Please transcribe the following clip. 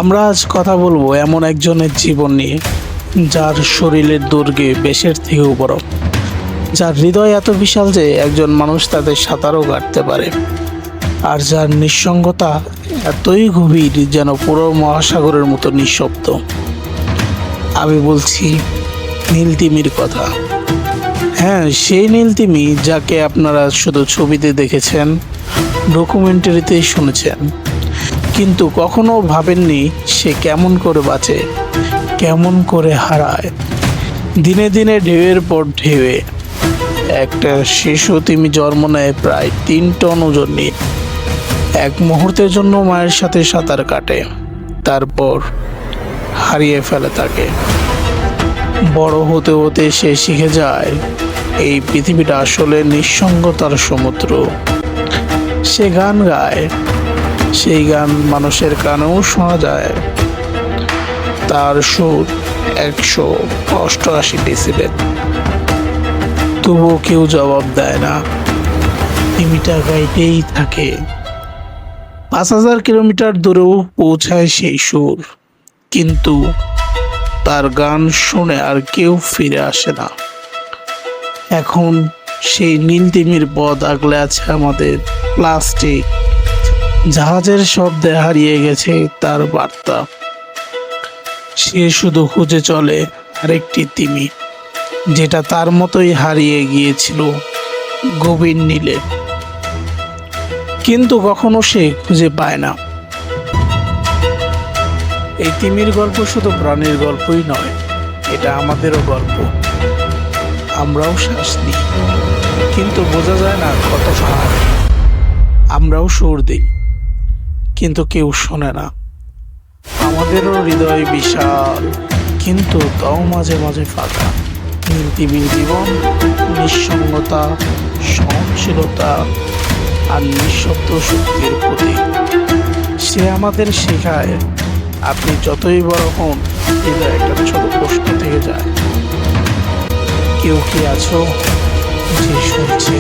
আমরা আজ কথা বলবো এমন একজনের জীবন নিয়ে, যার শরীরের দৈর্ঘ্য বেশের থেকেও বড়, যার হৃদয় এত বিশাল যে একজন মানুষ তাদের সাঁতারও কাটতে পারে, আর যার নিঃসঙ্গতা এতই গভীর যেন পুরো মহাসাগরের মতো নিঃশব্দ। আমি বলছি নীলতিমির কথা। হ্যাঁ, সেই নীলতিমি যাকে আপনারা শুধু ছবিতে দেখেছেন, ডকুমেন্টারিতেই শুনেছেন, কিন্তু কখনো ভাবেননি সে কেমন করে বাঁচে, কেমন করে হারায়। দিনে দিনে ঢেউয়ের পর ঢেউয়ে একটা শিশু তিমি জন্ম নেয় প্রায় 3 টন ওজন নিয়ে। এক মুহূর্তের জন্য মায়ের সাথে সাঁতার কাটে, তারপর হারিয়ে ফেলে তাকে। বড় হতে হতে সে শিখে যায় এই পৃথিবীটা আসলে নিঃসঙ্গতার সমুদ্র। সে গান গায়, সেই গান মানুষের কানেও শোনা যায়। তার সুর 188 ডেসিবেল, তবুও কেউ জবাব দেয় না। তিমিটা গাইতেই থাকে। 5000 কিলোমিটার দূরেও পৌঁছায় সেই সুর, কিন্তু তার গান শুনে আর কেউ ফিরে আসে না। এখন সেই নীলতিমির পথ আগলে আছে আমাদের প্লাস্টিক, জাহাজের শব্দে হারিয়ে গেছে তার বার্তা। সে শুধু খুঁজে চলে আরেকটি তিমি, যেটা তার মতোই হারিয়ে গিয়েছিল গভীর নীলে, কিন্তু কখনো সে খুঁজে পায় না। এই তিমির গল্প শুধু প্রাণীর গল্পই নয়, এটা আমাদেরও গল্প। আমরাও শ্বাস নিই, কিন্তু বোঝা যায় না কত ভার। আমরাও সুর দিই, কিন্তু কেউ শোনে না। আমাদেরও হৃদয় বিশাল, কিন্তু তাও মাঝে মাঝে ফাঁকা। নীলতিমির জীবন নিঃসঙ্গতা, সহনশীলতা আর নিঃশব্দ শক্তির প্রতীক। সে আমাদের শেখায়, আপনি যতই বড় হন, হৃদয় একটা ছোট প্রশ্ন থেকে যায়। কেউ কি আছো যে শুনছে?